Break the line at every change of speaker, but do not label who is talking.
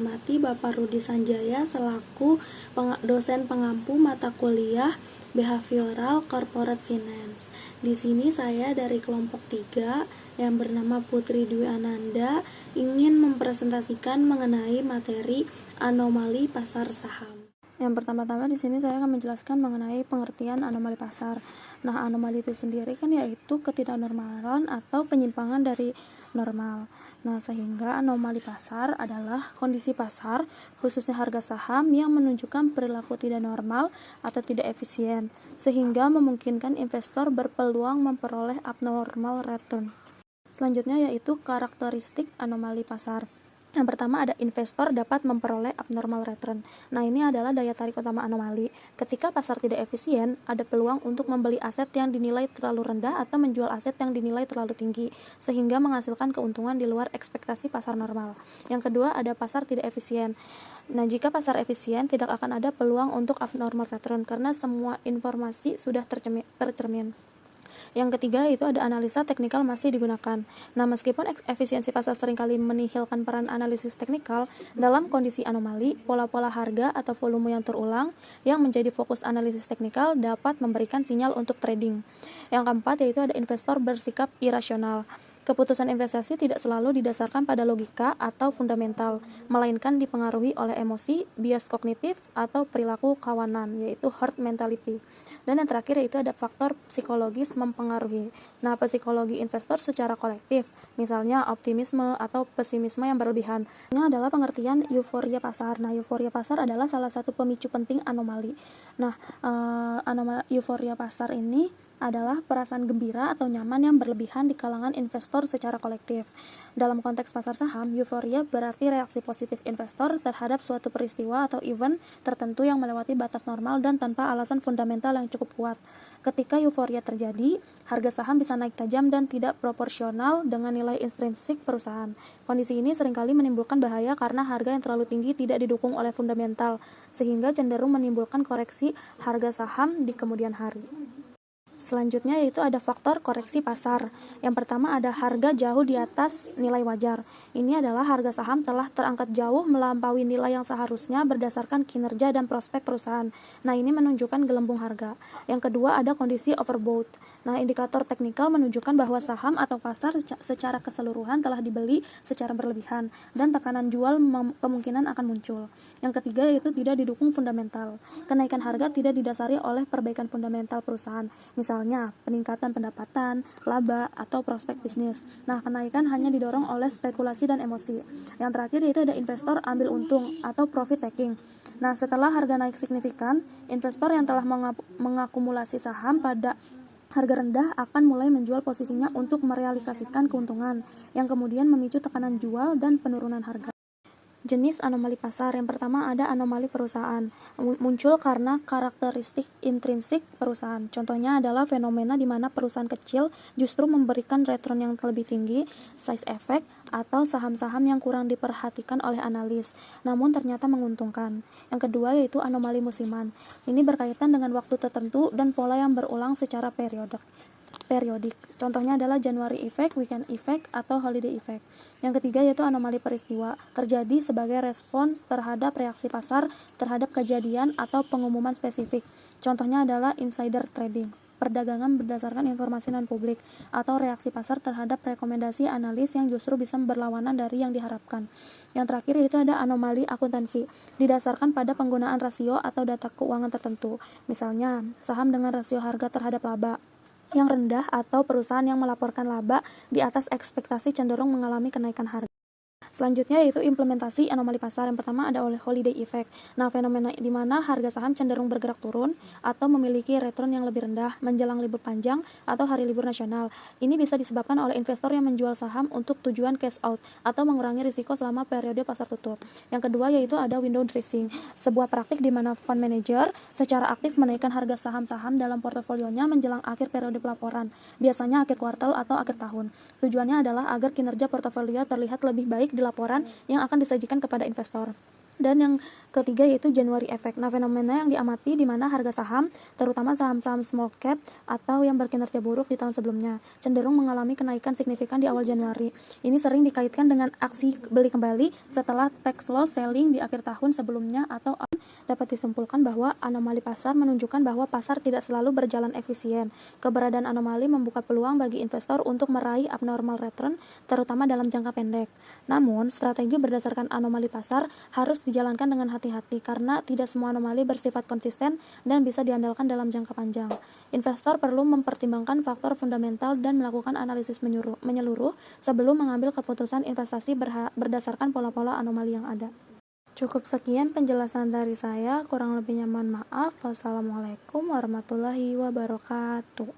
hormati Bapak Rudi Sanjaya selaku dosen pengampu mata kuliah Behavioral Corporate Finance. Di sini saya dari kelompok 3 yang bernama Putri Dwi Ananda ingin mempresentasikan mengenai materi anomali pasar saham. Yang pertama-tama di sini saya akan menjelaskan mengenai pengertian anomali pasar. Nah, anomali itu sendiri kan yaitu ketidaknormalan atau penyimpangan dari normal. Nah, sehingga anomali pasar adalah kondisi pasar, khususnya harga saham yang menunjukkan perilaku tidak normal atau tidak efisien, sehingga memungkinkan investor berpeluang memperoleh abnormal return. Selanjutnya yaitu karakteristik anomali pasar. Yang pertama ada investor dapat memperoleh abnormal return. Nah, ini adalah daya tarik utama anomali. Ketika pasar tidak efisien, ada peluang untuk membeli aset yang dinilai terlalu rendah atau menjual aset yang dinilai terlalu tinggi, sehingga menghasilkan keuntungan di luar ekspektasi pasar normal. Yang kedua ada pasar tidak efisien. Nah, jika pasar efisien, tidak akan ada peluang untuk abnormal return karena semua informasi sudah tercermin. Yang ketiga itu ada analisa teknikal masih digunakan. Nah, meskipun efisiensi pasar seringkali menihilkan peran analisis teknikal, dalam kondisi anomali, pola-pola harga atau volume yang terulang yang menjadi fokus analisis teknikal dapat memberikan sinyal untuk trading. Yang keempat yaitu ada investor bersikap irasional. Keputusan investasi tidak selalu didasarkan pada logika atau fundamental, melainkan dipengaruhi oleh emosi, bias kognitif, atau perilaku kawanan, yaitu herd mentality. Dan yang terakhir yaitu ada faktor psikologis mempengaruhi. Nah, psikologi investor secara kolektif, misalnya optimisme atau pesimisme yang berlebihan. Ini adalah pengertian euforia pasar. Nah, euforia pasar adalah salah satu pemicu penting anomali. Nah, euforia pasar ini adalah perasaan gembira atau nyaman yang berlebihan di kalangan investor secara kolektif. Dalam konteks pasar saham, euforia berarti reaksi positif investor terhadap suatu peristiwa atau event tertentu yang melewati batas normal dan tanpa alasan fundamental yang cukup kuat. Ketika euforia terjadi, harga saham bisa naik tajam dan tidak proporsional dengan nilai intrinsik perusahaan. Kondisi ini seringkali menimbulkan bahaya karena harga yang terlalu tinggi tidak didukung oleh fundamental, sehingga cenderung menimbulkan koreksi harga saham di kemudian hari. Selanjutnya yaitu ada faktor koreksi pasar. Yang pertama ada harga jauh di atas nilai wajar. Ini adalah harga saham telah terangkat jauh melampaui nilai yang seharusnya berdasarkan kinerja dan prospek perusahaan. Nah, ini menunjukkan gelembung harga. Yang kedua ada kondisi overbought. Nah, indikator teknikal menunjukkan bahwa saham atau pasar secara keseluruhan telah dibeli secara berlebihan dan tekanan jual kemungkinan akan muncul. Yang ketiga yaitu tidak didukung fundamental. Kenaikan harga tidak didasari oleh perbaikan fundamental perusahaan. Misalnya, peningkatan pendapatan, laba, atau prospek bisnis. Nah, kenaikan hanya didorong oleh spekulasi dan emosi. Yang terakhir yaitu ada investor ambil untung atau profit taking. Nah, setelah harga naik signifikan, investor yang telah mengakumulasi saham pada harga rendah akan mulai menjual posisinya untuk merealisasikan keuntungan, yang kemudian memicu tekanan jual dan penurunan harga. Jenis anomali pasar. Yang pertama ada anomali perusahaan. Muncul karena karakteristik intrinsik perusahaan. Contohnya adalah fenomena di mana perusahaan kecil justru memberikan return yang lebih tinggi, size effect, atau saham-saham yang kurang diperhatikan oleh analis, namun ternyata menguntungkan. Yang kedua yaitu anomali musiman. Ini berkaitan dengan waktu tertentu dan pola yang berulang secara periodik. Contohnya adalah January effect, weekend effect, atau holiday effect. Yang ketiga yaitu anomali peristiwa, terjadi sebagai respons terhadap reaksi pasar terhadap kejadian atau pengumuman spesifik. Contohnya adalah insider trading, perdagangan berdasarkan informasi non-publik, atau reaksi pasar terhadap rekomendasi analis yang justru bisa berlawanan dari yang diharapkan. Yang terakhir yaitu ada anomali akuntansi, didasarkan pada penggunaan rasio atau data keuangan tertentu. Misalnya, saham dengan rasio harga terhadap laba yang rendah atau perusahaan yang melaporkan laba di atas ekspektasi cenderung mengalami kenaikan harga. Selanjutnya yaitu implementasi anomali pasar. Yang pertama ada oleh holiday effect. Nah, fenomena di mana harga saham cenderung bergerak turun atau memiliki return yang lebih rendah menjelang libur panjang atau hari libur nasional. Ini bisa disebabkan oleh investor yang menjual saham untuk tujuan cash out atau mengurangi risiko selama periode pasar tutup. Yang kedua yaitu ada window dressing, sebuah praktik di mana fund manager secara aktif menaikkan harga saham-saham dalam portofolionya menjelang akhir periode pelaporan, biasanya akhir kuartal atau akhir tahun. Tujuannya adalah agar kinerja portofolio terlihat lebih baik di laporan yang akan disajikan kepada investor. Dan yang ketiga yaitu January effect. Nah, fenomena yang diamati di mana harga saham, terutama saham-saham small cap atau yang berkinerja buruk di tahun sebelumnya, cenderung mengalami kenaikan signifikan di awal Januari. Ini sering dikaitkan dengan aksi beli kembali setelah tax loss selling di akhir tahun sebelumnya, atau dapat disimpulkan bahwa anomali pasar menunjukkan bahwa pasar tidak selalu berjalan efisien. Keberadaan anomali membuka peluang bagi investor untuk meraih abnormal return, terutama dalam jangka pendek. Namun, strategi berdasarkan anomali pasar harus dijalankan dengan hati-hati karena tidak semua anomali bersifat konsisten dan bisa diandalkan dalam jangka panjang. Investor perlu mempertimbangkan faktor fundamental dan melakukan analisis menyeluruh sebelum mengambil keputusan investasi berdasarkan pola-pola anomali yang ada. Cukup sekian penjelasan dari saya, kurang lebihnya mohon maaf. Wassalamualaikum warahmatullahi wabarakatuh.